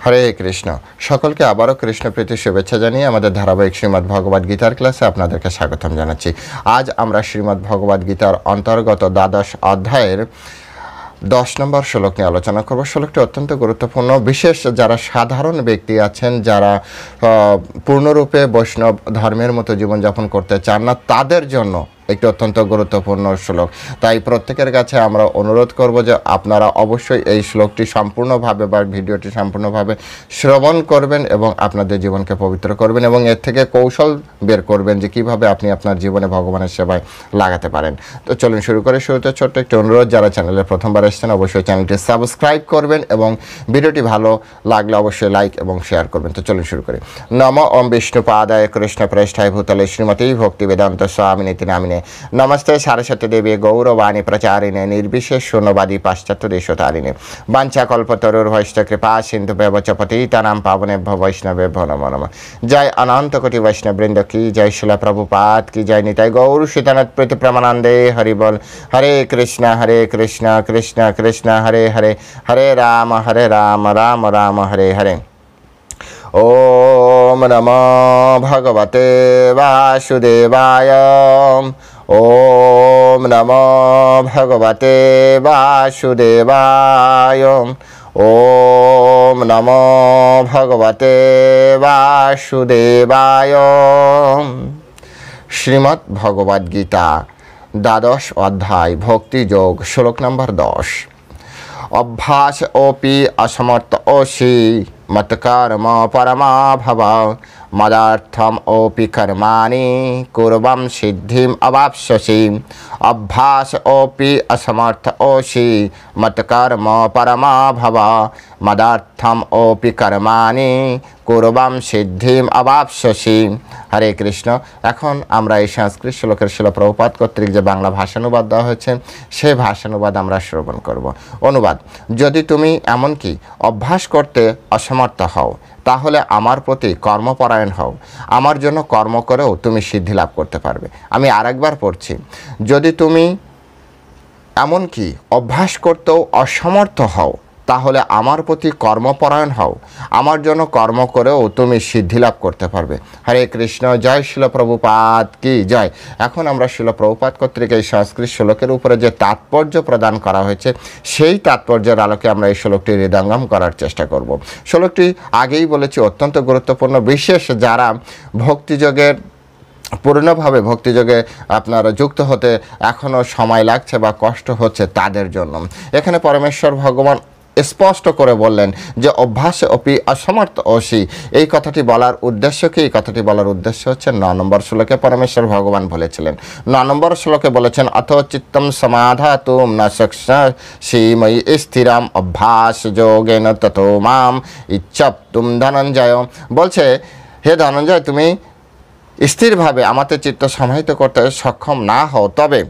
হরে কৃষ্ণ। সকলকে আবারও কৃষ্ণপ্রীতি শুভেচ্ছা জানিয়ে আমাদের ধারাবাহিক শ্রীমদ্ ভগবদ গীতার ক্লাসে আপনাদেরকে স্বাগতম জানাচ্ছি। আজ আমরা শ্রীমদ্ ভগবদ গীতার অন্তর্গত দ্বাদশ অধ্যায়ের 10 নম্বর শ্লোক নিয়ে আলোচনা করব। শ্লোকটি অত্যন্ত গুরুত্বপূর্ণ। বিশেষ যারা সাধারণ ব্যক্তি আছেন, যারা পূর্ণরূপে বৈষ্ণব ধর্মের মতো জীবনযাপন করতে চান না, তাদের জন্য একটি অত্যন্ত গুরুত্বপূর্ণ শ্লোক। তাই প্রত্যেকের কাছে আমরা অনুরোধ করব যে আপনারা অবশ্যই এই শ্লোকটি সম্পূর্ণভাবে বা ভিডিওটি সম্পূর্ণভাবে শ্রবণ করবেন এবং আপনাদের জীবনকে পবিত্র করবেন এবং এর থেকে কৌশল বের করবেন যে কিভাবে আপনি আপনার জীবনে ভগবানের সেবায় লাগাতে পারেন। তো চলুন শুরু করে। শুরুতে ছোট্ট একটি অনুরোধ, যারা চ্যানেলে প্রথমবার এসেছেন অবশ্যই চ্যানেলটি সাবস্ক্রাইব করবেন এবং ভিডিওটি ভালো লাগলে অবশ্যই লাইক এবং শেয়ার করবেন। তো চলুন শুরু করি। নম ওম বিষ্ণুপাদায় কৃষ্ণ প্রেষ্ঠায় ভূতলে শ্রীমতী ভক্তি বেদান্ত স্বামিনীতি নামিনে নমস্তে সারস্বতী দেবী গৌরবাণী প্রচারিণে নির্বিশেষ শূন্যবাদী পাশ্চাত্য দেশতারিণে বাঞ্ছাকল্পতরুর্ভৈশ্চ কৃপা সিন্ধু ব্যবচ পতিতানাং পাবনেভ্যো বৈষ্ণবেভ্যো নমো নমঃ। জয় অনন্ত কোটি বৈষ্ণববৃন্দ কি জয়, শিলা প্রভুপাদ কি জয়, নিতাই গৌর সীতানাথ প্রীতি প্রমানন্দে হরি বল। হরে কৃষ্ণ কৃষ্ণ কৃষ্ণ হরে হরে, হরে রাম রাম রাম হরে হরে। ওম নমো ভগবতে বাসুদেবায়। ওম নমো ভগবতে বাসুদেবায়। ওম নমো ভগবতে বাসুদেবায়। শ্রীমদ্ ভগবদ গীতা দ্বাদশ অধ্যায় ভক্তিযোগ, শ্লোক নম্বর 10। অভ্যাস ওপি অসমর্থ ওষি মৎকর্ম পরমা ভব মদার্থম ওপি কর্মাণি কুর্বম সিদ্ধিম অবাপ্স্যসি। অভ্যাস ওপি অসমর্থ ওষি মৎকর্ম পরমা ভব মদার্থম ওপি কর্মাণি কুর্বম সিদ্ধিম অবাপ্স্যসি। হরে কৃষ্ণ। এখন আমরা এই সংস্কৃত শ্লোকের শিল প্রভুপাদ কর্তৃক যে বাংলা ভাষানুবাদ দেওয়া হয়েছে সেই ভাষানুবাদ আমরা শ্রবণ করব। অনুবাদ: যদি তুমি এমনকি অভ্যাস করতে অসমর্থ হও তাহলে আমার প্রতি কর্মপরায়ণ হও, আমার জন্য কর্ম করেও তুমি সিদ্ধি লাভ করতে পারবে। আমি আরেকবার পড়ছি, যদি তুমি এমনকি অভ্যাস করতেও অসমর্থ হও তাহলে আমার প্রতি কর্মপরায়ণ হও, আমার জন্য কর্ম করেও তুমি সিদ্ধি লাভ করতে পারবে। হরে কৃষ্ণ। জয় শিল প্রভুপাদ কি জয়। এখন আমরা শিল প্রভুপাদ কর্তৃক এই সংস্কৃত শ্লোকের উপরে যে তাৎপর্য প্রদান করা হয়েছে সেই তাৎপর্যের আলোকে আমরা এই শ্লোকটি হৃদয়ঙ্গম করার চেষ্টা করব। শ্লোকটি আগেই বলেছি অত্যন্ত গুরুত্বপূর্ণ। বিশেষ যারা ভক্তিযোগের পূর্ণভাবে ভক্তিযোগে আপনারা যুক্ত হতে এখনও সময় লাগছে বা কষ্ট হচ্ছে তাদের জন্য এখানে পরমেশ্বর ভগবান স্পষ্ট করে বললেন যে অভ্যাসে অপি অসমর্থ ওষি। এই কথাটি বলার উদ্দেশ্য কি? এই কথাটি বলার উদ্দেশ্য হচ্ছে 9 নম্বর শ্লোকে পরমেশ্বর ভগবান বলেছিলেন। 9 নম্বর শ্লোকে বলেছেন, অথ চিত্তম সমাধাতুম না শক্ষ্যসি ময়ি স্থিরম অভ্যাস যোগেন ততো মাম ইচ্ছাপ্তুম। ধনঞ্জয় বলছে, হে ধনঞ্জয়, তুমি স্থিরভাবে আমাতে চিত্ত সমাহিত করতে সক্ষম না হও তবে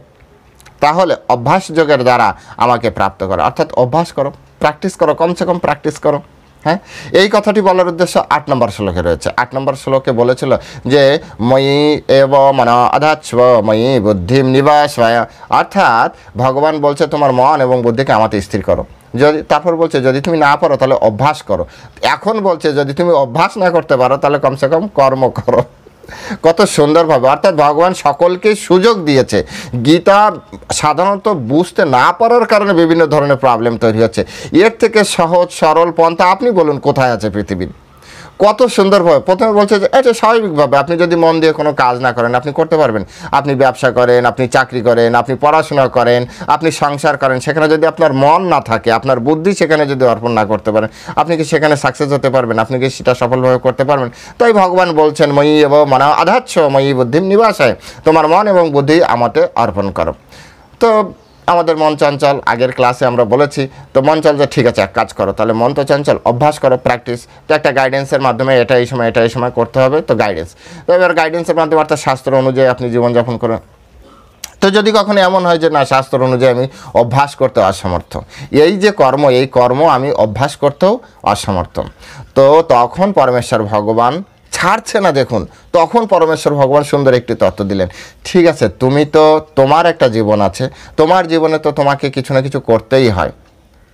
তাহলে অভ্যাস যোগের দ্বারা আমাকে প্রাপ্ত করো। অর্থাৎ অভ্যাস করো, প্র্যাকটিস করো, কমসে কম প্র্যাকটিস করো। হ্যাঁ, এই কথাটি বলার উদ্দেশ্য 8 নম্বর শ্লোকে রয়েছে। 8 নম্বর শ্লোকে বলেছিল যে ময়ি এব মন অধাচ্ছ্ব ময়ি বুদ্ধিম নিবাসায়। অর্থাৎ ভগবান বলছে তোমার মন এবং বুদ্ধিকে আমাতে স্থির করো। যদি তারপর বলছে যদি তুমি না পারো তাহলে অভ্যাস করো। এখন বলছে যদি তুমি অভ্যাস না করতে পারো তাহলে কমসে কম কর্ম করো। কত সুন্দরভাবে, অর্থাৎ ভগবান সকলকে সুযোগ দিয়েছে। গীতা সাধারণত বুঝতে না পারার কারণে বিভিন্ন ধরনের প্রবলেম তৈরি হচ্ছে। এর থেকে সহজ সরল পন্থা আপনি বলুন কোথায় আছে পৃথিবীর? কত সুন্দরভাবে প্রথমে বলছে যে এটা স্বাভাবিকভাবে আপনি যদি মন দিয়ে কোনো কাজ না করেন আপনি করতে পারবেন। আপনি ব্যবসা করেন, আপনি চাকরি করেন, আপনি পড়াশোনা করেন, আপনি সংসার করেন, সেখানে যদি আপনার মন না থাকে, আপনার বুদ্ধি সেখানে যদি অর্পণ না করতে পারেন, আপনি কি সেখানে সাকসেস হতে পারবেন? আপনি কি সেটা সফলভাবে করতে পারবেন? তাই ভগবান বলছেন ময়ি এব মন অধাচ্ছ ময়ি বুদ্ধিম নিবাসায়, তোমার মন এবং বুদ্ধি আমাতে অর্পণ করো। তো আমাদের মন চঞ্চল, আগের ক্লাসে আমরা বলেছি। তো মন চঞ্চল, ঠিক আছে, এক কাজ করো, তাহলে মন তো চঞ্চল, অভ্যাস করো, প্র্যাকটিস। তো একটা গাইডেন্সের মাধ্যমে এটা এই সময় করতে হবে। তো গাইডেন্স, তো এবার গাইডেন্সের মাধ্যমে অর্থাৎ শাস্ত্র অনুযায়ী আপনি জীবনযাপন করেন। তো যদি কখনো এমন হয় যে না, শাস্ত্র অনুযায়ী আমি অভ্যাস করতে অসমর্থ, এই যে কর্ম, এই কর্ম আমি অভ্যাস করতেও অসমর্থ, তো তখন পরমেশ্বর ভগবান ছাড়ছে না। দেখুন, তখন পরমেশ্বর ভগবান সুন্দর একটি তত্ত্ব দিলেন। ঠিক আছে, তুমি তো, তোমার একটা জীবন আছে, তোমার জীবনে তো তোমাকে কিছু না কিছু করতেই হয়।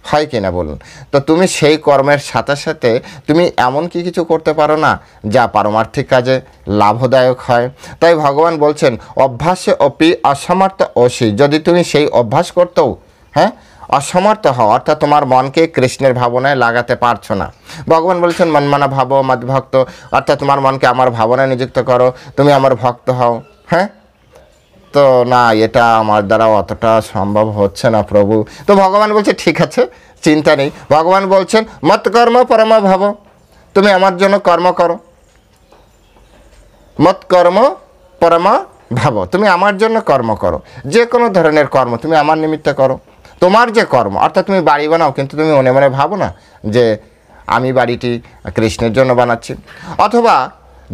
হয় কি না বলুন? তো তুমি সেই কর্মের সাথে সাথে তুমি এমন কি কিছু করতে পারো না যা পারমার্থিক কাজে লাভদায়ক হয়? তাই ভগবান বলছেন অভ্যাসে অপি অসমর্থ অসি, যদি তুমি সেই অভ্যাস করতেও হ্যাঁ অসমর্থ হও, অর্থাৎ তোমার মনকে কৃষ্ণের ভাবনায় লাগাতে পারছো না। ভগবান বলছেন মনমানা ভাব মদ্ভক্ত, অর্থাৎ তোমার মনকে আমার ভাবনায় নিযুক্ত করো, তুমি আমার ভক্ত হও। হ্যাঁ, তো না, এটা আমার দ্বারা অতটা সম্ভব হচ্ছে না প্রভু। তো ভগবান বলছে ঠিক আছে, চিন্তা নেই। ভগবান বলছেন মত কর্ম পরমা ভাব, তুমি আমার জন্য কর্ম করো। মত কর্ম পরমা ভাব, তুমি আমার জন্য কর্ম করো, যে কোনো ধরনের কর্ম তুমি আমার নিমিত্তে করো। তোমার যে কর্ম, অর্থাৎ তুমি বাড়ি বানাও, কিন্তু তুমি মনে মনে ভাবো না যে আমি বাড়িটি কৃষ্ণের জন্য বানাচ্ছি। অথবা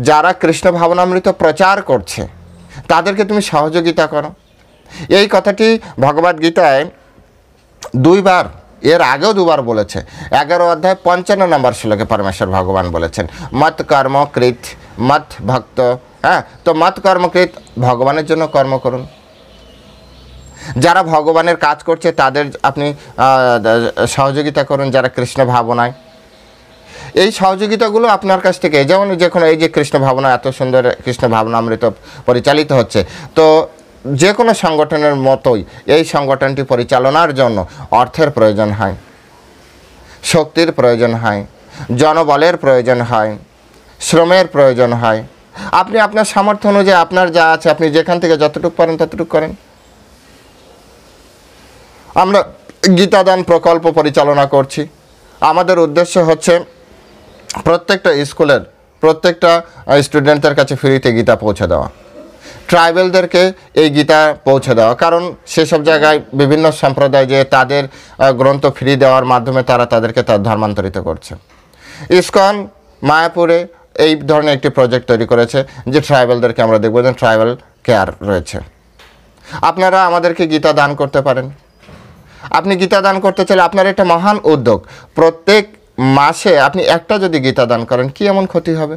যারা কৃষ্ণ ভাবনামৃত প্রচার করছে তাদেরকে তুমি সহযোগিতা করো। এই কথাটি ভগবদ্গীতায় দুইবার, এর আগেও দুবার বলেছে। 11 অধ্যায় 55 নম্বর শ্লোকে পরমেশ্বর ভগবান বলেছেন মত কর্মকৃত মত ভক্ত। হ্যাঁ, তো মত কর্মকৃত, ভগবানের জন্য কর্ম করুন। যারা ভগবানের কাজ করছে তাদের আপনি সহযোগিতা করুন, যারা কৃষ্ণ ভাবনায়। এই সহযোগিতাগুলো আপনার কাছ থেকে, যেমন এই যে কৃষ্ণ ভাবনা, এত সুন্দর কৃষ্ণ ভাবনামৃত পরিচালিত হচ্ছে, তো যে কোনো সংগঠনের মতোই এই সংগঠনটি পরিচালনার জন্য অর্থের প্রয়োজন হয়, শক্তির প্রয়োজন হয়, জনবলের প্রয়োজন হয়, শ্রমের প্রয়োজন হয়। আপনি আপনার সামর্থ্য অনুযায়ী আপনার যা আছে আপনি যেখান থেকে যতটুকু পারেন ততটুকু করেন। আমরা গীতাদান প্রকল্প পরিচালনা করছি। আমাদের উদ্দেশ্য হচ্ছে প্রত্যেকটা স্কুলের প্রত্যেকটা স্টুডেন্টদের কাছে ফ্রিতে গীতা পৌঁছে দেওয়া, ট্রাইবেলদেরকে এই গীতা পৌঁছে দেওয়া। কারণ সেসব জায়গায় বিভিন্ন সম্প্রদায় যে তাদের গ্রন্থ ফ্রি দেওয়ার মাধ্যমে তারা তাদেরকে ধর্মান্তরিত করছে। ইসকন মায়াপুরে এই ধরনের একটি প্রজেক্ট তৈরি করেছে যে ট্রাইবেলদেরকে আমরা দেখব যে ট্রাইবেল কেয়ার রয়েছে। আপনারা আমাদেরকে গীতা দান করতে পারেন। আপনি গীতা দান করতে চাইলে আপনার এটা মহান উদ্যোগ। প্রত্যেক মাসে আপনি একটা যদি গীতা দান করেন কি এমন ক্ষতি হবে?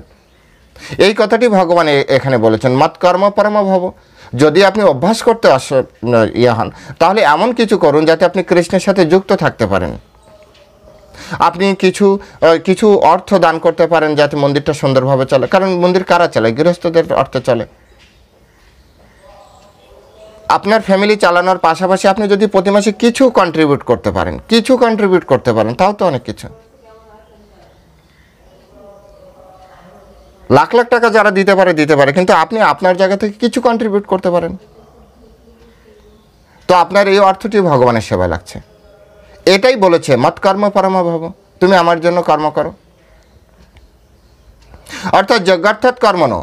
এই কথাটি ভগবান এখানে বলেছেন মত কর্ম পরম ভব। যদি আপনি অভ্যাস করতে হন তাহলে এমন কিছু করুন যাতে আপনি কৃষ্ণের সাথে যুক্ত থাকতে পারেন। আপনি কিছু অর্থ দান করতে পারেন যাতে মন্দিরটা সুন্দরভাবে চলে। কারণ মন্দির কারা চলে? গৃহস্থদের অর্থে চলে। আপনার ফ্যামিলি চালানোর পাশাপাশি আপনি যদি প্রতি মাসে কিছু কন্ট্রিবিউট করতে পারেন তাও তো অনেক কিছু। লাখ লাখ টাকা যারা দিতে পারে, কিন্তু আপনি আপনার জায়গা থেকে কিছু কন্ট্রিবিউট করতে পারেন, তো আপনার এই অর্থটি ভগবানের সেবায় লাগছে। এটাই বলেছে মত কর্ম পরম ভব, তুমি আমার জন্য কর্ম করো। অর্থাৎ যজ্ঞার্থাৎ কর্ম ন,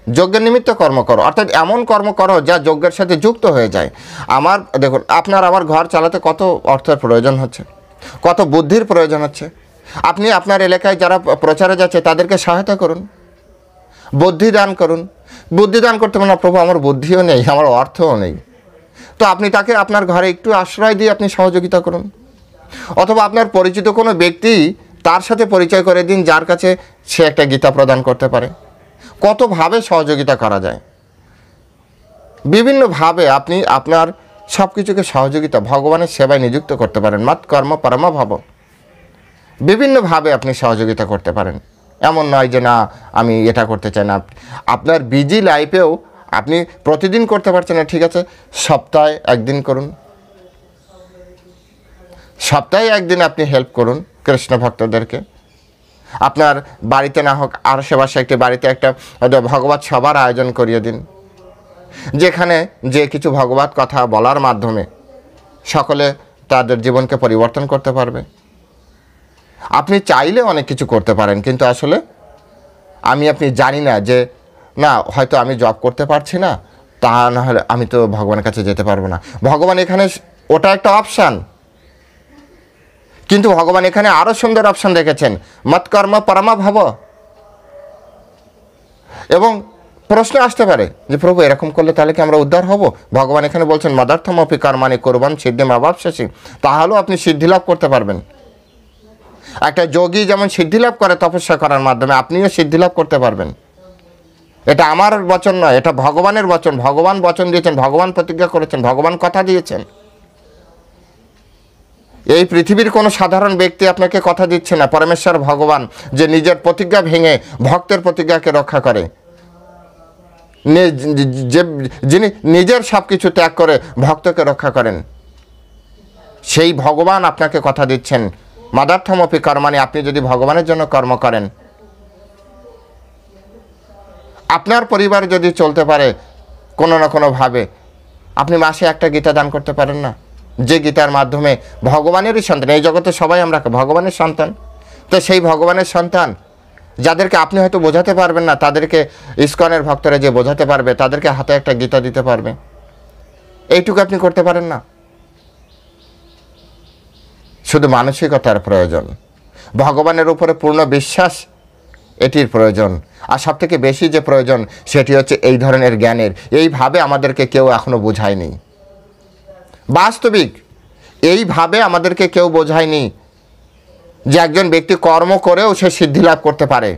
যজ্ঞের নিমিত্ত কর্ম করো, অর্থাৎ এমন কর্ম করো যা যজ্ঞের সাথে যুক্ত হয়ে যায়। দেখুন, আমার ঘর চালাতে কত অর্থের প্রয়োজন হচ্ছে, কত বুদ্ধির প্রয়োজন হচ্ছে। আপনি আপনার এলাকায় যারা প্রচারে যাচ্ছে তাদেরকে সহায়তা করুন, বুদ্ধি দান করুন। বুদ্ধি দান করতে পারেন না, প্রভু আমার বুদ্ধিও নেই, আমার অর্থও নেই, তো আপনি তাকে আপনার ঘরে একটু আশ্রয় দিয়ে আপনি সহযোগিতা করুন। অথবা আপনার পরিচিত কোনো ব্যক্তি, তার সাথে পরিচয় করে দিন যার কাছে সে একটা গীতা প্রদান করতে পারে। কতভাবে সহযোগিতা করা যায়, বিভিন্নভাবে আপনি আপনার সব কিছুকে সহযোগিতা ভগবানের সেবায় নিযুক্ত করতে পারেন। মত কর্ম পরমা ভাব, বিভিন্নভাবে আপনি সহযোগিতা করতে পারেন। এমন নয় যে না আমি এটা করতে চাই না। আপনার বিজি লাইফেও আপনি প্রতিদিন করতে পারছেন না, ঠিক আছে, সপ্তাহে একদিন করুন। সপ্তাহে একদিন আপনি হেল্প করুন কৃষ্ণ ভক্তদেরকে। আপনার বাড়িতে না হোক আশেপাশে একটি বাড়িতে একটা ভগবত সভার আয়োজন করিয়ে দিন, যেখানে যে কিছু ভগবত কথা বলার মাধ্যমে সকলে তাদের জীবনকে পরিবর্তন করতে পারবে। আপনি চাইলে অনেক কিছু করতে পারেন, কিন্তু আসলে আপনি জানি না যে না হয়তো আমি জব করতে পারছি না, তা না হলে আমি তো ভগবানের কাছে যেতে পারবো না। ভগবান এখানে ওটা একটা অপশান, কিন্তু ভগবান এখানে আরও সুন্দর অপশান রেখেছেন মত কর্ম পরমা ভাব। এবং প্রশ্ন আসতে পারে যে প্রভু এরকম করলে তাহলে কি আমরা উদ্ধার হব? ভগবান এখানে বলছেন মদার্থমপি কর্মাণি কুর্বন সিদ্ধিম অভাবশেষী, তাহলেও আপনি সিদ্ধি লাভ করতে পারবেন। একটা যোগী যেমন সিদ্ধি লাভ করে তপস্যা করার মাধ্যমে, আপনিও সিদ্ধি লাভ করতে পারবেন। এটা আমার বচন নয়, এটা ভগবানের বচন। ভগবান বচন দিয়েছেন, ভগবান প্রতিজ্ঞা করেছেন, ভগবান কথা দিয়েছেন। এই পৃথিবীর কোনো সাধারণ ব্যক্তি আপনাকে কথা দিচ্ছে না, পরমেশ্বর ভগবান যে নিজের প্রতিজ্ঞা ভেঙে ভক্তের প্রতিজ্ঞাকে রক্ষা করে, যিনি নিজের সব কিছু ত্যাগ করে ভক্তকে রক্ষা করেন, সেই ভগবান আপনাকে কথা দিচ্ছেন মাদার্থমপি কর্মাণি, আপনি যদি ভগবানের জন্য কর্ম করেন, আপনার পরিবার যদি চলতে পারে কোনো না কোনোভাবে, আপনি মাসে একটা গীতা দান করতে পারেন না? যে গীতার মাধ্যমে ভগবানেরই সন্তান, এই জগতে সবাই আমরা ভগবানের সন্তান, তো সেই ভগবানের সন্তান যাদেরকে আপনি হয়তো বোঝাতে পারবেন না, তাদেরকে ইসকনের ভক্তরা যে বোঝাতে পারবে, তাদেরকে হাতে একটা গীতা দিতে পারবে, এইটুকু আপনি করতে পারেন না? শুধু মানসিকতার প্রয়োজন, ভগবানের উপরে পূর্ণ বিশ্বাস এটির প্রয়োজন, আর সবথেকে বেশি যে প্রয়োজন সেটি হচ্ছে এই ধরনের জ্ঞানের। এইভাবে আমাদেরকে কেউ এখনো বোঝায়নি, বাস্তবিক এইভাবে আমাদেরকে কেউ বোঝায়নি যে একজন ব্যক্তি কর্ম করেও সে সিদ্ধি লাভ করতে পারে,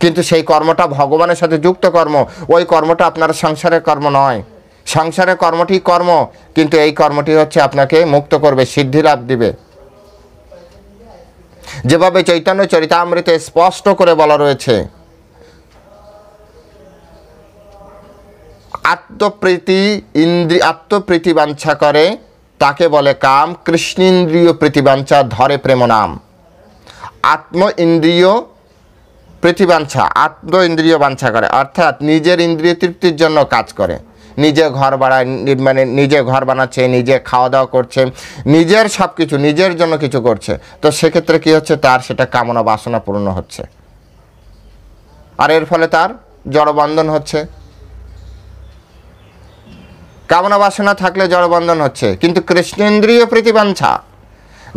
কিন্তু সেই কর্মটা ভগবানের সাথে যুক্ত কর্ম, ওই কর্মটা আপনার সংসারের কর্ম নয়। সংসারের কর্মটি কর্ম, কিন্তু এই কর্মটি হচ্ছে আপনাকে মুক্ত করবে, সিদ্ধি লাভ দিবে। যেভাবে চৈতন্য চরিতামৃতে স্পষ্ট করে বলা রয়েছে, আত্মপ্রীতি বাঞ্ছা করে তাকে বলে কাম, কৃষ্ণেন্দ্রিয় প্রীতিবাঞ্ছা ধরে প্রেম নাম। আত্ম ইন্দ্রিয় প্রীতিবাঞ্ছা, আত্ম ইন্দ্রিয় বাঞ্ছা করে, অর্থাৎ নিজের ইন্দ্রিয় তৃপ্তির জন্য কাজ করে, নিজে ঘর বানায়, মানে নিজে ঘর বানাচ্ছে, নিজে খাওয়া দাওয়া করছে, নিজের সব কিছু নিজের জন্য কিছু করছে, তো সেক্ষেত্রে কি হচ্ছে, তার সেটা কামনা বাসনা পূর্ণ হচ্ছে, আর এর ফলে তার জড়বন্ধন হচ্ছে। কামনা বাসনা থাকলে জড়বন্ধন হচ্ছে। কিন্তু কৃষ্ণেন্দ্রিয় প্রীতিবাঞ্ছা,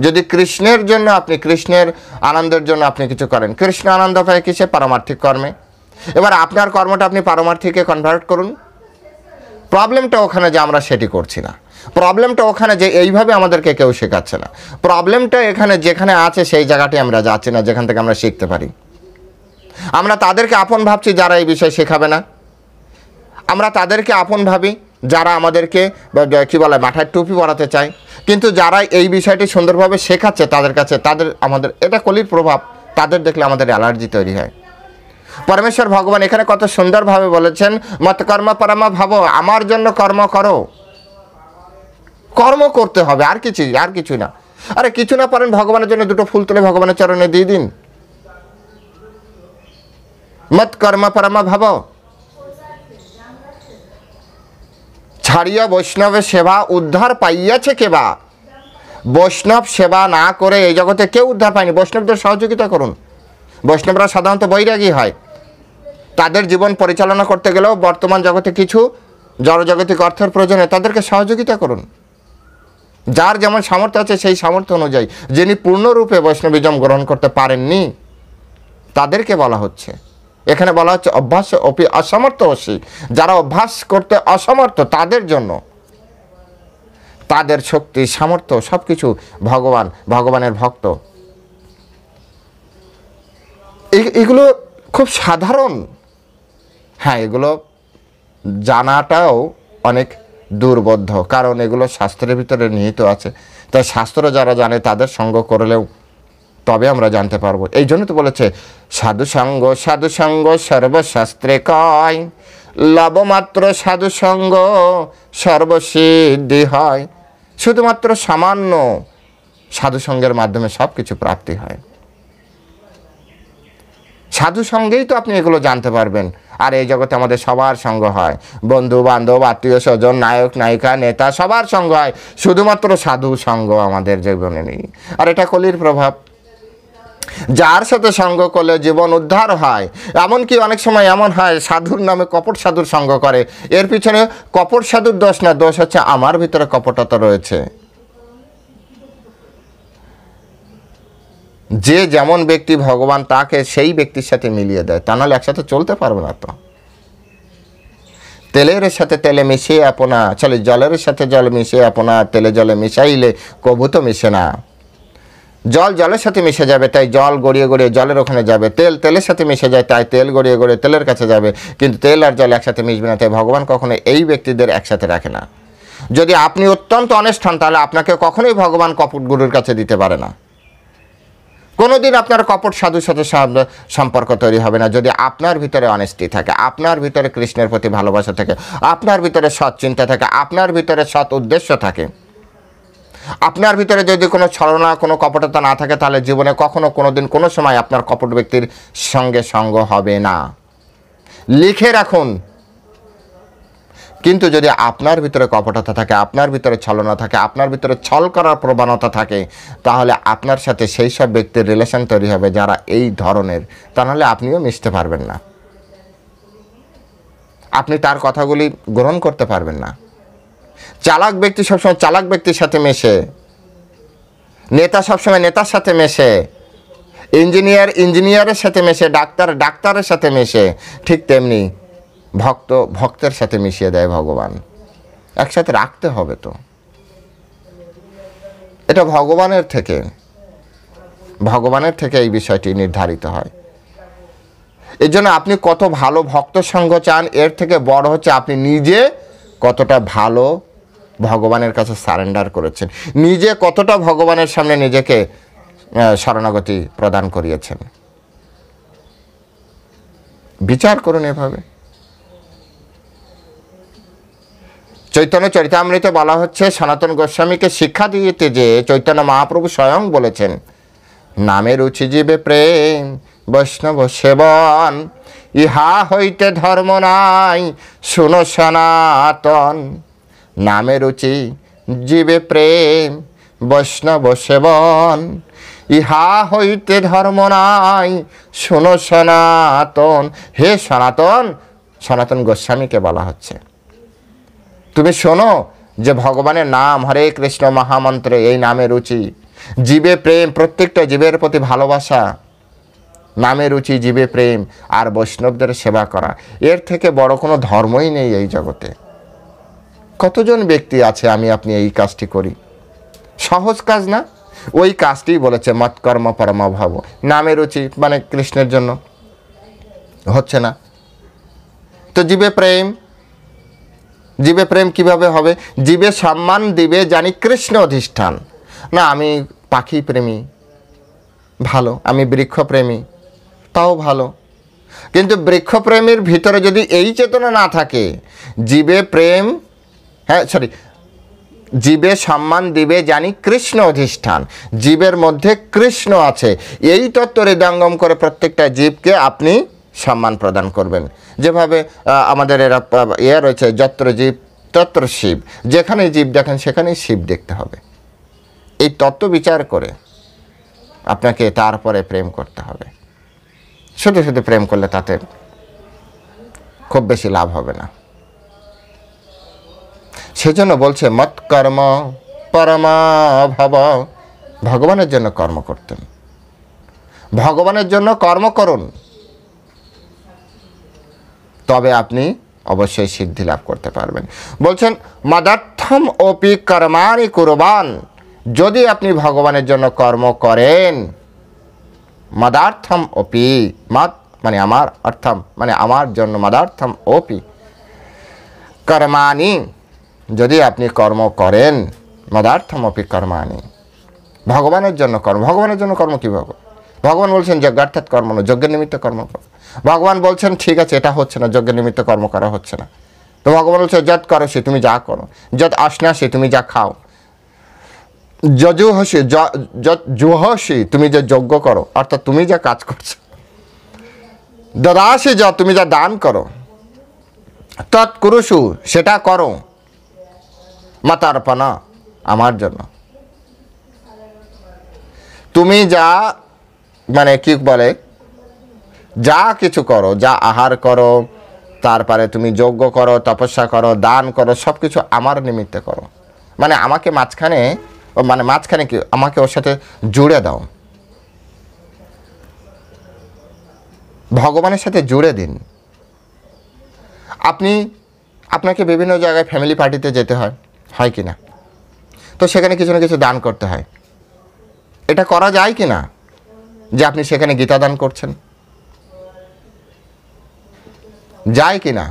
যদি কৃষ্ণের জন্য আপনি, কৃষ্ণের আনন্দের জন্য আপনি কিছু করেন, কৃষ্ণ আনন্দ পায় কিসে? পারমার্থিক কর্মে। এবার আপনার কর্মটা আপনি পারমার্থিকে কনভার্ট করুন। প্রবলেমটা ওখানে যে আমরা সেটি করছি না, প্রবলেমটা ওখানে যে এইভাবে আমাদেরকে কেউ শেখাচ্ছে না, প্রবলেমটা এখানে যেখানে আছে সেই জায়গাটি আমরা যাচ্ছি না, যেখান থেকে আমরা শিখতে পারি। আমরা তাদেরকে আপন ভাবছি যারা এই বিষয় শেখাবে না, আমরা তাদেরকে আপন ভাবি যারা আমাদেরকে কি বলে মাথায় টুপি পরাতে চায়, কিন্তু যারা এই বিষয়টি সুন্দরভাবে শেখাচ্ছে তাদের কাছে, আমাদের এটা কলির প্রভাব, তাদের দেখলে আমাদের অ্যালার্জি তৈরি হয়। পরমেশ্বর ভগবান এখানে কত সুন্দরভাবে বলেছেন, মত কর্ম পরমা ভাবো, আমার জন্য কর্ম করো, কর্ম করতে হবে, আর কিছু না। আরে কিছু না পারেন, ভগবানের জন্য দুটো ফুল তুলে ভগবানের চরণে দিয়ে দিন। মত কর্ম পরমা ভাবো, ছাড়িয়া বৈষ্ণবের সেবা উদ্ধার পাইয়াছে কেবা। বৈষ্ণব সেবা না করে এই জগতে কেউ উদ্ধার পায়নি। বৈষ্ণবদের সহযোগিতা করুন। বৈষ্ণবরা সাধারণত বৈরাগী হয়, তাদের জীবন পরিচালনা করতে গেলেও বর্তমান জগতে কিছু জড়জাগতিক অর্থের প্রয়োজনে তাদেরকে সহযোগিতা করুন। যার যেমন সামর্থ্য আছে সেই সামর্থ্য অনুযায়ী, যিনি পূর্ণরূপে বৈষ্ণবিজম গ্রহণ করতে পারেননি তাদেরকে বলা হচ্ছে, এখানে বলা হচ্ছে অভ্যাস অপি অসমর্থ অসি, যারা অভ্যাস করতে অসমর্থ তাদের জন্য, তাদের শক্তি সামর্থ্য সব কিছু ভগবানের ভক্ত। এগুলো খুব সাধারণ, হ্যাঁ, এগুলো জানাটাও অনেক দুর্বোধ্য, কারণ এগুলো শাস্ত্রের ভিতরে নিহিত আছে। তাই শাস্ত্র যারা জানে তাদের সঙ্গ করলেও তবে আমরা জানতে পারবো। এই জন্য তো বলেছে সাধুসঙ্গ সর্বশাস্ত্রে কয়, লবমাত্র সাধুসঙ্গ সর্বসিদ্ধি হয়। শুধুমাত্র সামান্য সাধুসঙ্গের মাধ্যমে সব কিছু প্রাপ্তি হয়। সাধু সঙ্গেই তো আপনি এগুলো জানতে পারবেন। আর এই জগতে আমাদের সবার সঙ্গ হয়, বন্ধু বান্ধব আত্মীয় স্বজন নায়ক নায়িকা নেতা সবার সঙ্গ হয়, শুধুমাত্র সাধু সঙ্গ আমাদের জীবনে নেই। আর এটা কলির প্রভাব। যার সাথে সঙ্গ করলে জীবন উদ্ধার হয়, এমনকি অনেক সময় এমন হয় সাধুর নামে কপট সাধুর সঙ্গ করে। এর পিছনে কপট সাধুর দোষ না, দোষ হচ্ছে আমার ভিতরে কপটতা রয়েছে। যে যেমন ব্যক্তি ভগবান তাকে সেই ব্যক্তির সাথে মিলিয়ে দেয়, তা নাহলে একসাথে চলতে পারবে না। তো তেলের সাথে তেলে মিশিয়ে আপনা চলে, জলের সাথে জল মিশিয়ে আপনা, তেলে জলে মিশাইলে কবু তো মিশে না। জল জলের সাথে মিশে যাবে, তাই জল গড়িয়ে গড়িয়ে জলের ওখানে যাবে। তেল তেলের সাথে মিশে যায়, তাই তেল গড়িয়ে গড়িয়ে তেলের কাছে যাবে। কিন্তু তেল আর জল একসাথে মিশবে না। তাই ভগবান কখনো এই ব্যক্তিদের একসাথে রাখে না। যদি আপনি অত্যন্ত অনেস্ট হন তাহলে আপনাকে কখনোই ভগবান কপট গুরুর কাছে দিতে পারে না। কোনোদিন আপনার কপট সাধুর সাথে সম্পর্ক তৈরি হবে না যদি আপনার ভিতরে অনেস্টি থাকে, আপনার ভিতরে কৃষ্ণের প্রতি ভালোবাসা থাকে, আপনার ভিতরে সৎ চিন্তা থাকে, আপনার ভিতরে সৎ উদ্দেশ্য থাকে। আপনার ভিতরে যদি কোনো ছলনা, কোনো কপটতা না থাকে তাহলে জীবনে কখনো কোনোদিন কোনো সময় আপনার কপট ব্যক্তির সঙ্গে সঙ্গ হবে না, লিখে রাখুন। কিন্তু যদি আপনার ভিতরে কপটতা থাকে, আপনার ভিতরে ছলনা থাকে, আপনার ভিতরে ছল করার প্রবণতা থাকে, তাহলে আপনার সাথে সেই সব ব্যক্তির রিলেশন তৈরি হবে যারা এই ধরনের, তাহলে আপনিও মিশতে পারবেন না, আপনি তার কথাগুলি গ্রহণ করতে পারবেন না। চালাক ব্যক্তি সবসময় চালাক ব্যক্তির সাথে মেশে, নেতা সবসময় নেতার সাথে মেশে, ইঞ্জিনিয়ার ইঞ্জিনিয়ারের সাথে মেশে, ডাক্তার ডাক্তারের সাথে মেশে, ঠিক তেমনি ভক্ত ভক্তের সাথে মিশিয়ে দেয় ভগবান। একসাথে রাখতে হবে তো, এটা ভগবানের থেকে এই বিষয়টি নির্ধারিত হয়। এর জন্য আপনি কত ভালো ভক্ত সঙ্গ চান, এর থেকে বড় হচ্ছে আপনি নিজে কতটা ভালো ভগবানের কাছে সারেন্ডার করেছেন, নিজে কতটা ভগবানের সামনে নিজেকে শরণাগতি প্রদান করিয়েছেন। বিচার করুন এভাবে। চৈতন্য চরিতামৃতে বলা হচ্ছে, সনাতন গোস্বামীকে শিক্ষা দিতে যে চৈতন্য মহাপ্রভু স্বয়ং বলেছেন, নামে রুচি জীবে প্রেম বৈষ্ণব সেবন, ইহা হইতে ধর্ম নাই শুনো সনাতন। নামে রুচি জীবে প্রেম বৈষ্ণব সেবন, ইহা হইতে ধর্ম নাই শুনো সনাতন। হে সনাতন, সনাতন গোস্বামীকে বলা হচ্ছে, তুমি শোনো যে ভগবানের নাম, হরে কৃষ্ণ মহামন্ত্রে, এই নামে রুচি, জীবে প্রেম, প্রত্যেকটা জীবের প্রতি ভালোবাসা, নামে রুচি জীবে প্রেম, আর বৈষ্ণবদের সেবা করা, এর থেকে বড় কোনো ধর্মই নেই এই জগতে। কতজন ব্যক্তি আছে আমি আপনি এই কাজটি করি, সহজ কাজ না? ওই কাজটি বলেছে মৎকর্ম পরম ভাব, নামে রুচি মানে কৃষ্ণের জন্য হচ্ছে না তো জীবে প্রেম, জীবে প্রেম কিভাবে হবে? জীবে সম্মান দিবে জানি কৃষ্ণ অধিষ্ঠান। না আমি পাখি প্রেমী, ভালো, আমি বৃক্ষপ্রেমী, তাও ভালো, কিন্তু বৃক্ষপ্রেমীর ভিতরে যদি এই চেতনা না থাকে, জীবে প্রেম, জীবে সম্মান দিবে জানি কৃষ্ণ অধিষ্ঠান, জীবের মধ্যে কৃষ্ণ আছে, এই তত্ত্ব হৃদয়ঙ্গম করে প্রত্যেকটা জীবকে আপনি সম্মান প্রদান করবেন। যেভাবে আমাদের এরা রয়েছে, যত্র জীব তত্র শিব, যেখানে জীব দেখেন সেখানেই শিব দেখতে হবে। এই তত্ত্ব বিচার করে আপনাকে তারপরে প্রেম করতে হবে। শুধু শুধু প্রেম করলে তাতে খুব বেশি লাভ হবে না। সেজন্য বলছে মৎকর্ম পরমা ভব, ভগবানের জন্য কর্ম করতেন, ভগবানের জন্য কর্ম করুন, তবে আপনি অবশ্যই সিদ্ধি লাভ করতে পারবেন। বলছেন মদার্থম অপি কর্মাণি কুরবান, যদি আপনি ভগবানের জন্য কর্ম করেন, মদার্থম অপি, মদ মানে আমার, অর্থম মানে আমার জন্য, মদার্থম অপি কর্মাণি, যদি আপনি কর্ম করেন, মদার্থম অপি কর্মাণি, ভগবানের জন্য কর্ম। ভগবানের জন্য কর্ম কীভাবে? ভগবান বলছেন যজ্ঞার্থাৎ কর্ম না, যজ্ঞের নিমিত্ত কর্ম করো। ভগবান বলছেন ঠিক আছে এটা হচ্ছে না, যজ্ঞের নিমিত্ত কর্ম করা হচ্ছে না, তো ভগবান বলছে যত করো সে তুমি যা করো, যত আসনাসি তুমি যা খাও, জুহসি তুমি যে যজ্ঞ করো, অর্থাৎ তুমি যা কাজ করছো, দদাসি যা তুমি যা দান করো, তৎকুরুষু সেটা করো, মাতার্পণা আমার জন্য। তুমি যা মানে কি বলে, যা কিছু করো, যা আহার করো, তারপরে তুমি যজ্ঞ করো, তপস্যা করো, দান করো, সব কিছু আমার নিমিত্তে করো, মানে আমাকে মাঝখানে, মানে মাঝখানে কি আমাকে ওর সাথে জুড়ে দাও, ভগবানের সাথে জুড়ে দিন। আপনাকে বিভিন্ন জায়গায় ফ্যামিলি পার্টিতে যেতে হয়, হয় কি না? তো সেখানে কিছু না কিছু দান করতে হয়, এটা করা যায় কি না যে আপনি সেখানে গীতা দান করছেন? যায় কি না?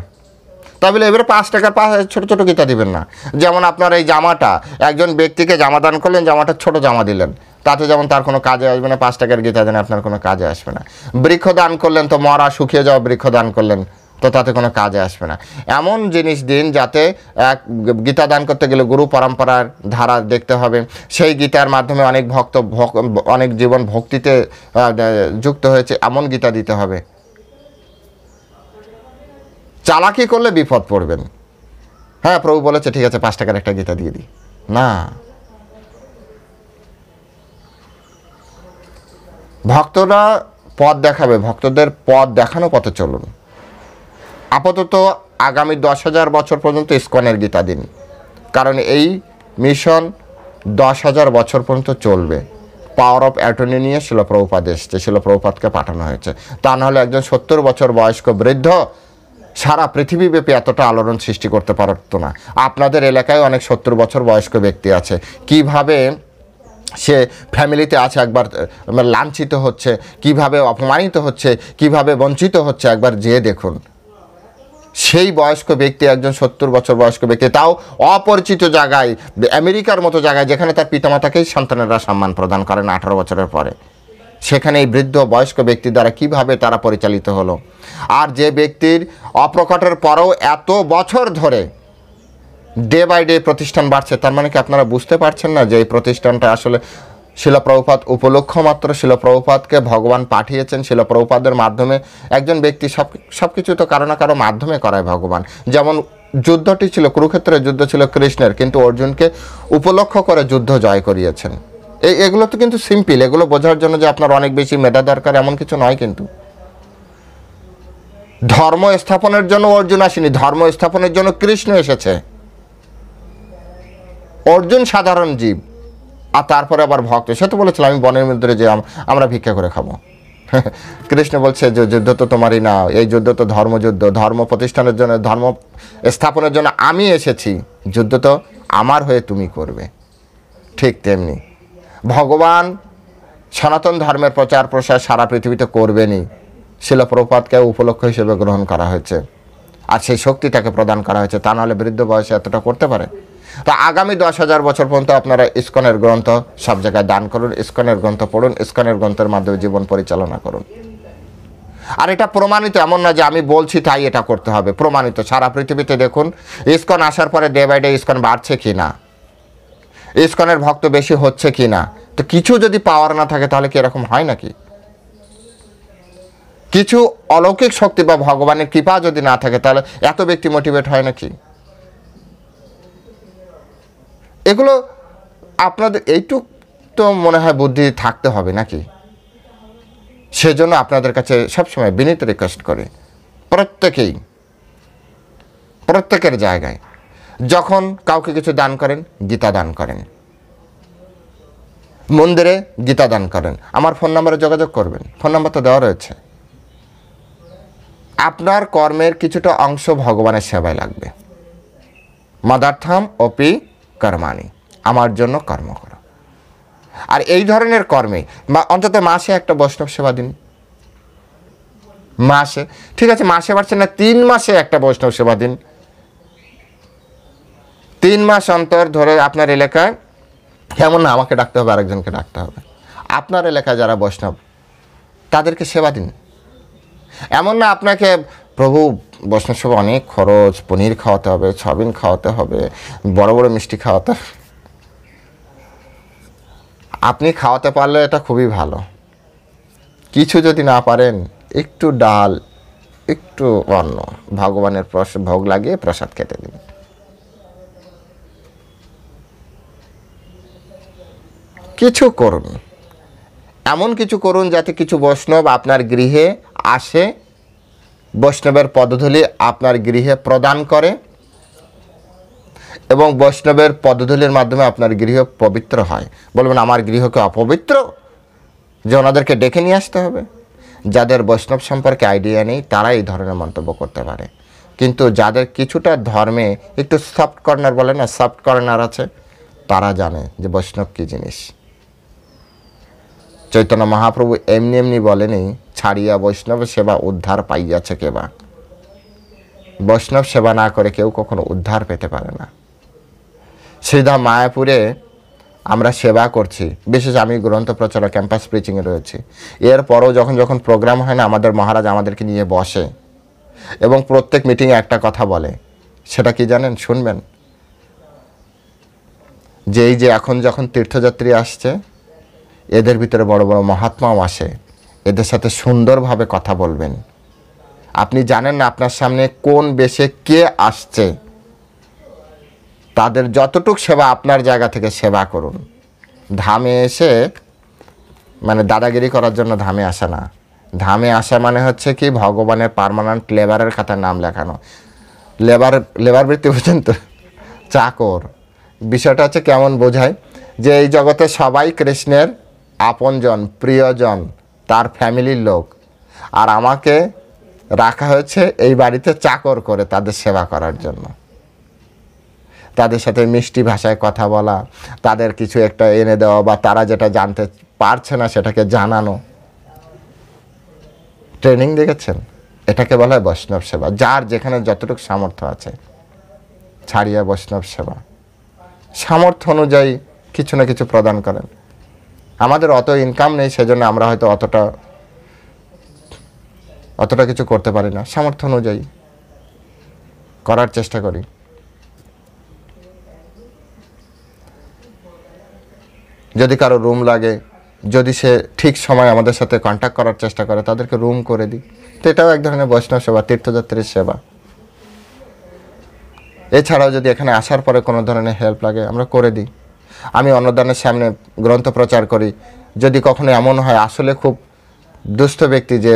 তাই বলে এবারে 5 টাকার ছোট ছোট গীতা দিবেন না। যেমন আপনার এই জামাটা, একজন ব্যক্তিকে জামা দান করলেন, জামাটা ছোট জামা দিলেন, তাতে যেমন তার কোনো কাজে আসবে না। 5 টাকার গীতা দেন, আপনার কোনো কাজে আসবে না। বৃক্ষ দান করলেন, তো মরা শুকিয়ে যাওয়া বৃক্ষ দান করলেন, তো তাতে কোনো কাজে আসবে না। এমন জিনিস দিন যাতে গীতা দান করতে গেলে গুরু পরম্পরার ধারা দেখতে হবে। সেই গীতার মাধ্যমে অনেক অনেক জীবন ভক্তিতে যুক্ত হয়েছে, এমন গীতা দিতে হবে। চালাকি করলে বিপদ পড়বেন। হ্যাঁ, প্রভু বলেছে ঠিক আছে 5 টাকার একটা গীতা দিয়ে দিই, না। ভক্তরা পথ দেখাবে, ভক্তদের পথ দেখানো পথে চলুন। আপাতত আগামী 10,000 বছর পর্যন্ত ইসকনের গীতা দিন, কারণ এই মিশন 10,000 বছর পর্যন্ত চলবে। পাওয়ার অফ অ্যাটর্নি নিয়ে শিল প্রভুপাদ এসছে, শিল প্রভুপাদকে পাঠানো হয়েছে। তা নাহলে একজন 70 বছর বয়স্ক বৃদ্ধ সারা পৃথিবীব্যাপী এতটা আলোড়ন সৃষ্টি করতে পারত না। আপনাদের এলাকায় অনেক 70 বছর বয়স্ক ব্যক্তি আছে, কিভাবে সে ফ্যামিলিতে আছে একবার লাঞ্ছিত হচ্ছে, কিভাবে অপমানিত হচ্ছে, কিভাবে বঞ্চিত হচ্ছে, একবার যেয়ে দেখুন। সেই বয়স্ক ব্যক্তি, একজন 70 বছর বয়স্ক ব্যক্তি, তাও অপরিচিত জায়গায়, আমেরিকার মতো জায়গায় যেখানে তার পিতামাতাকেই সন্তানেরা সম্মান প্রদান করেন 18 বছরের পরে, সেখানে এই বৃদ্ধ বয়স্ক ব্যক্তি দ্বারা কিভাবে তারা পরিচালিত হলো। আর যে ব্যক্তির অপ্রকটের পরেও এত বছর ধরে ডে বাই ডে প্রতিষ্ঠান বাড়ছে, তার মানে কি আপনারা বুঝতে পারছেন না যে এই প্রতিষ্ঠানটা আসলে শিল প্রভুপাদ উপলক্ষ মাত্র। শিল প্রভুপাদকে ভগবান পাঠিয়েছেন, শিল প্রভুপাদের মাধ্যমে একজন ব্যক্তি সব কিছু তো কারো না কারো মাধ্যমে করায় ভগবান। যেমন যুদ্ধটি ছিল, কুরুক্ষেত্রের যুদ্ধ ছিল কৃষ্ণের, কিন্তু অর্জুনকে উপলক্ষ করে যুদ্ধ জয় করিয়েছেন। এগুলো তো কিন্তু সিম্পল, এগুলো বোঝার জন্য যে আপনার অনেক বেশি মেধা দরকার এমন কিছু নয়। কিন্তু ধর্ম স্থাপনের জন্য অর্জুন আসেনি, ধর্ম স্থাপনের জন্য কৃষ্ণ এসেছে। অর্জুন সাধারণ জীব, আর তারপরে আবার ভক্ত। সে তো বলেছিল আমি বনের মধ্যে যে আমরা ভিক্ষা করে খাবো। কৃষ্ণ বলছে যে যুদ্ধ তো তোমারই না, এই যুদ্ধ তো ধর্মযুদ্ধ, ধর্ম প্রতিষ্ঠানের জন্য, ধর্ম স্থাপনের জন্য আমি এসেছি, যুদ্ধ তো আমার হয়ে তুমি করবে। ঠিক তেমনি ভগবান সনাতন ধর্মের প্রচার প্রসার সারা পৃথিবীতে করবেনই। শিল প্রভুপাদকে উপলক্ষ হিসেবে গ্রহণ করা হয়েছে, আর সেই শক্তি তাকে প্রদান করা হয়েছে, তা নাহলে বৃদ্ধ বয়সে এতটা করতে পারে। তো আগামী 10,000 বছর পর্যন্ত আপনারা ইসকনের গ্রন্থ সব জায়গায় দান করুন, ইসকনের গ্রন্থ পড়ুন, ইসকনের গ্রন্থের মাধ্যমে জীবন পরিচালনা করুন। আর এটা প্রমাণিত, এমন না যে আমি বলছি তাই এটা করতে হবে, প্রমাণিত। সারা পৃথিবীতে দেখুন ইসকন আসার পরে ডে বাই ডে ইসকন বাড়ছে কি না, ইসকনের ভক্ত বেশি হচ্ছে কি না। তো কিছু যদি পাওয়ার না থাকে তাহলে কি এরকম হয় নাকি? কিছু অলৌকিক শক্তি বা ভগবানের কৃপা যদি না থাকে তাহলে এত ব্যক্তি মোটিভেট হয় নাকি? এগুলো আপনাদের এইটুক তো মনে হয় বুদ্ধি থাকতে হবে নাকি? সেজন্য আপনাদের কাছে সবসময় বিনীত রিকোয়েস্ট করি, প্রত্যেকের জায়গায় যখন কাউকে কিছু দান করেন, গীতা দান করেন, মন্দিরে গীতা দান করেন, আমার ফোন নাম্বারে যোগাযোগ করবেন, ফোন নাম্বার তো দেওয়া রয়েছে। আপনার কর্মের কিছুটা অংশ ভগবানের সেবায় লাগবে। মদার্থম অপি কর্মাণি, আমার জন্য কর্ম করো। আর এই ধরনের কর্মে অন্তত মাসে একটা বৈষ্ণব সেবা দিন। মাসে, ঠিক আছে মাসে পারছেন না, 3 মাসে একটা বৈষ্ণব সেবা দিন। 3 মাস অন্তর ধরে আপনার এলাকায়, এমন না আমাকে ডাকতে হবে আরেকজনকে ডাকতে হবে, আপনার এলাকায় যারা বৈষ্ণব তাদেরকে সেবা দিন। এমন না আপনাকে প্রভু বৈষ্ণব সেবা অনেক খরচ, পনির খাওয়াতে হবে, সয়াবিন খাওয়াতে হবে, বড় বড় মিষ্টি খাওয়াতে হবে। আপনি খাওয়াতে পারলে এটা খুবই ভালো। কিছু যদি না পারেন, একটু ডাল, একটু অন্ন ভগবানের ভোগ লাগিয়ে প্রসাদ খেতে দিন। কিছু করুন, এমন কিছু করুন যাতে কিছু বৈষ্ণব আপনার গৃহে আসে, বৈষ্ণবের পদধূলি আপনার গৃহে প্রদান করে, এবং বৈষ্ণবের পদধূলির মাধ্যমে আপনার গৃহ পবিত্র হয়। বলবেন আমার গৃহকে অপবিত্র, যে ওনাদেরকে ডেকে নিয়ে আসতে হবে? যাদের বৈষ্ণব সম্পর্কে আইডিয়া নেই তারা এই ধরনের মন্তব্য করতে পারে, কিন্তু যাদের কিছুটা ধর্মে একটু সফট কর্নার বলে না, সফট কর্নার আছে, তারা জানে যে বৈষ্ণব কী জিনিস। চৈতন্য মহাপ্রভু এমনি এমনি বলেনি ছাড়িয়া বৈষ্ণব সেবা উদ্ধার পাইয়াছে কেবা। বৈষ্ণব সেবা না করে কেউ কখনো উদ্ধার পেতে পারে না। সিধা মায়াপুরে আমরা সেবা করছি, বিশেষ আমি গ্রন্থ প্রচারক ক্যাম্পাস প্রিচিংয়ে রয়েছি। এরপরও যখন যখন প্রোগ্রাম হয় না, আমাদের মহারাজ আমাদেরকে নিয়ে বসে এবং প্রত্যেক মিটিংয়ে একটা কথা বলে, সেটা কি জানেন? শুনবেন, যে এই যে এখন যখন তীর্থযাত্রী আসছে, এদের ভিতরে বড় বড় মহাত্মাও আসে, এদের সাথে সুন্দরভাবে কথা বলবেন। আপনি জানেন না আপনার সামনে কোন বেশে কে আসছে, তাদের যতটুক সেবা আপনার জায়গা থেকে সেবা করুন। ধামে এসে মানে দাদাগিরি করার জন্য ধামে আসা না। ধামে আসা মানে হচ্ছে কি, ভগবানের পার্মানেন্ট লেবারের খাতায় নাম লেখানো। লেবার বৃত্তি বুঝছেন তো, চাকর। বিষয়টা হচ্ছে কেমন বোঝায়, যে এই জগতে সবাই কৃষ্ণের আপনজন, প্রিয়জন, তার ফ্যামিলির লোক, আর আমাকে রাখা হয়েছে এই বাড়িতে চাকর করে তাদের সেবা করার জন্য। তাদের সাথে মিষ্টি ভাষায় কথা বলা, তাদের কিছু একটা এনে দেওয়া, বা তারা যেটা জানতে পারছে না সেটাকে জানানো। ট্রেনিং দেখেছেন? এটাকে বলা হয় বৈষ্ণব সেবা। যার যেখানে যতটুকু সামর্থ্য আছে, ছাড়িয়া বৈষ্ণব সেবা। সামর্থ্য অনুযায়ী কিছু না কিছু প্রদান করেন। আমাদের অত ইনকাম নেই, সেজন্য আমরা হয়তো অতটা কিছু করতে পারি না। সামর্থ্য অনুযায়ী করার চেষ্টা করি। যদি কারো রুম লাগে, যদি সে ঠিক সময় আমাদের সাথে কন্ট্যাক্ট করার চেষ্টা করে, তাদেরকে রুম করে দিই। তো এটাও এক ধরনের বৈষ্ণব সেবা, তীর্থযাত্রীর সেবা। এছাড়াও যদি এখানে আসার পরে কোনো ধরনের হেল্প লাগে, আমরা করে দিই। আমি অন্নদানের সামনে গ্রন্থ প্রচার করি। যদি কখনো এমন হয় আসলে খুব দুস্থ ব্যক্তি, যে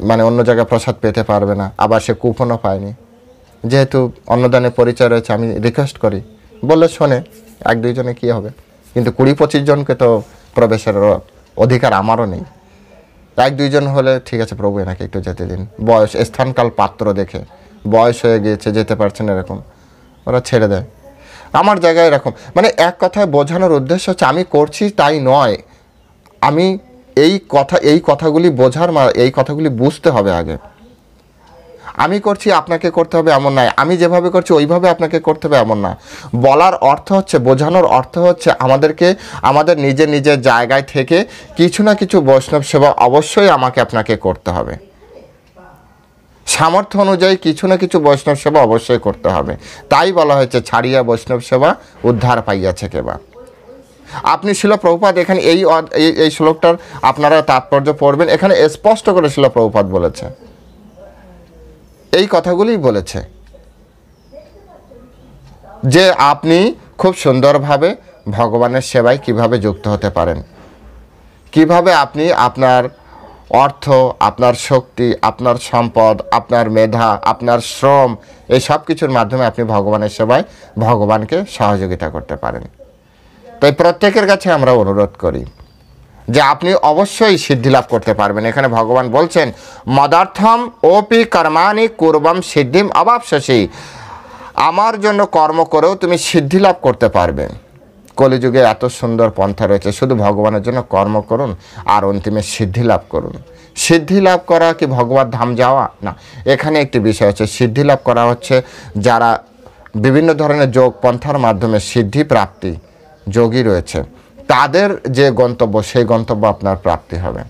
মানে অন্য জায়গায় প্রসাদ পেতে পারবে না, আবার সে কুপনও পায়নি, যেহেতু অন্নদানের পরিচয় রয়েছে, আমি রিকোয়েস্ট করি, বললে শোনে, 1-2 জনে কী হবে, কিন্তু 20-25 জনকে তো প্রবেশের অধিকার আমারও নেই। 1-2 জন হলে ঠিক আছে, প্রভু এনাকে একটু যেতে দিন, বয়স, স্থানকাল পাত্র দেখে, বয়স হয়ে গিয়েছে, যেতে পারছেন, এরকম ওরা ছেড়ে দেয়। আমার জায়গায় এরকম, মানে এক কথায় বোঝানোর উদ্দেশ্য হচ্ছে, আমি করছি তাই নয়, আমি এই কথাগুলি বোঝার, এই কথাগুলি বুঝতে হবে আগে। আমি করছি আপনাকে করতে হবে এমন নয়, আমি যেভাবে করছি ওইভাবে আপনাকে করতে হবে এমন না। বলার অর্থ হচ্ছে, বোঝানোর অর্থ হচ্ছে, আমাদেরকে আমাদের নিজের নিজের জায়গায় থেকে কিছু না কিছু বৈষ্ণব সেবা অবশ্যই আমাকে আপনাকে করতে হবে। সামর্থ্য অনুযায়ী কিছু না কিছু বৈষ্ণব সেবা অবশ্যই করতে হবে। তাই বলা হয়েছে, ছাড়িয়া বৈষ্ণব সেবা উদ্ধার পাইয়াছে কেবা। আপনি শিল প্রভুপাদ এখানে এই শ্লোকটার আপনারা তাৎপর্য পড়বেন, এখানে স্পষ্ট করে শিল প্রভুপাদ বলেছে, এই কথাগুলিই বলেছে, যে আপনি খুব সুন্দরভাবে ভগবানের সেবায় কিভাবে যুক্ত হতে পারেন, কিভাবে আপনি আপনার অর্থ, আপনার শক্তি, আপনার সম্পদ, আপনার মেধা, আপনার শ্রম, এই সব কিছুর মাধ্যমে আপনি ভগবানের সেবায় ভগবানকে সহযোগিতা করতে পারেন। তাই প্রত্যেকের কাছে আমরা অনুরোধ করি যে আপনি অবশ্যই সিদ্ধি লাভ করতে পারবেন। এখানে ভগবান বলছেন, মদার্থম ওপি কর্মাণি কুর্বম সিদ্ধিম অবাপ্স্যসি, আমার জন্য কর্ম করেও তুমি সিদ্ধি লাভ করতে পারবে। কলিযুগে এত সুন্দর পন্থা রয়েছে, শুধু ভগবানের জন্য কর্ম করুন আর অন্তিমে সিদ্ধি লাভ করুন। সিদ্ধি লাভ করা কি ভগবত ধাম যাওয়া না, এখানে একটি বিষয় হচ্ছে, সিদ্ধি লাভ করা হচ্ছে যারা বিভিন্ন ধরনের যোগ পন্থার মাধ্যমে সিদ্ধি প্রাপ্তি যোগী রয়েছে, তাদের যে গন্তব্য, সেই গন্তব্য আপনার প্রাপ্তি হবে।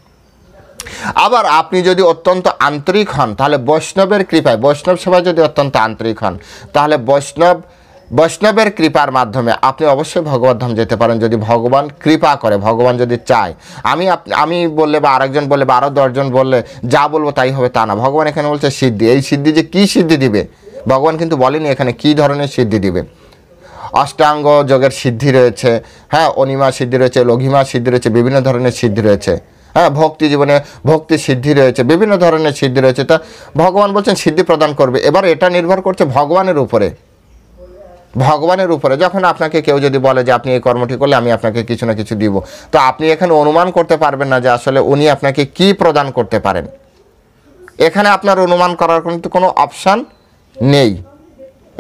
আবার আপনি যদি অত্যন্ত আন্তরিক হন, তাহলে বৈষ্ণবের কৃপায়, বৈষ্ণব সেবায় যদি অত্যন্ত আন্তরিক হন, তাহলে বৈষ্ণবের কৃপার মাধ্যমে আপনি অবশ্যই ভগবত ধাম যেতে পারেন, যদি ভগবান কৃপা করে, ভগবান যদি চায়। আমি বললে বা আরেকজন বললে বা আরও 10 জন বললে যা বলবো তাই হবে তা না। ভগবান এখানে বলছে সিদ্ধি। এই সিদ্ধি যে কী সিদ্ধি দিবে, ভগবান কিন্তু বলেনি এখানে কী ধরনের সিদ্ধি দিবে। অষ্টাঙ্গ যোগের সিদ্ধি রয়েছে, হ্যাঁ, অনিমা সিদ্ধি রয়েছে, লঘিমা সিদ্ধি রয়েছে, বিভিন্ন ধরনের সিদ্ধি রয়েছে, হ্যাঁ, ভক্তি জীবনে ভক্তি সিদ্ধি রয়েছে, বিভিন্ন ধরনের সিদ্ধি রয়েছে। তা ভগবান বলছেন সিদ্ধি প্রদান করবে। এবার এটা নির্ভর করছে ভগবানের উপরে। যখন আপনাকে কেউ যদি বলে যে আপনি এই কর্মটি করলে আমি আপনাকে কিছু না কিছু দিব, তো আপনি এখানে অনুমান করতে পারবেন না যে আসলে উনি আপনাকে কি প্রদান করতে পারেন। এখানে আপনার অনুমান করার কিন্তু কোনো অপশান নেই,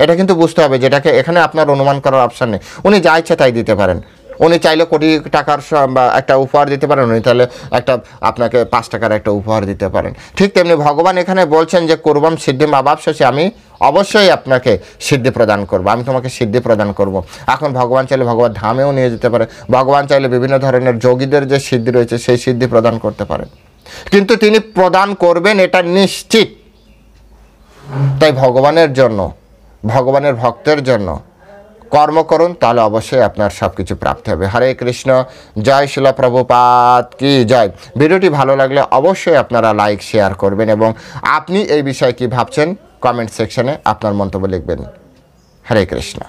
এটা কিন্তু বুঝতে হবে, যেটাকে এখানে আপনার অনুমান করার অপশান নেই। উনি যা ইচ্ছে তাই দিতে পারেন, উনি চাইলে কোটি টাকার বা একটা উপহার দিতে পারেন, উনি চাইলে একটা আপনাকে 5 টাকার একটা উপহার দিতে পারেন। ঠিক তেমনি ভগবান এখানে বলছেন যে কুর্বম সিদ্ধি মাবাপসি, আমি অবশ্যই আপনাকে সিদ্ধি প্রদান করব, আমি তোমাকে সিদ্ধি প্রদান করব। এখন ভগবান চাইলে ভগবান ধামেও নিয়ে যেতে পারে, ভগবান চাইলে বিভিন্ন ধরনের যোগীদের যে সিদ্ধি রয়েছে সেই সিদ্ধি প্রদান করতে পারেন, কিন্তু তিনি প্রদান করবেন এটা নিশ্চিত। তাই ভগবানের জন্য, ভগবানের ভক্তের জন্য কর্ম করুন, তাহলে অবশ্যই আপনার সব কিছু প্রাপ্তি হবে। হরে কৃষ্ণ, জয় শিলা প্রভুপাদ কি জয়। ভিডিওটি ভালো লাগলে অবশ্যই আপনারা লাইক শেয়ার করবেন এবং আপনি এই বিষয়ে কি ভাবছেন কমেন্ট সেকশনে আপনার মন্তব্য লিখবেন। হরে কৃষ্ণ।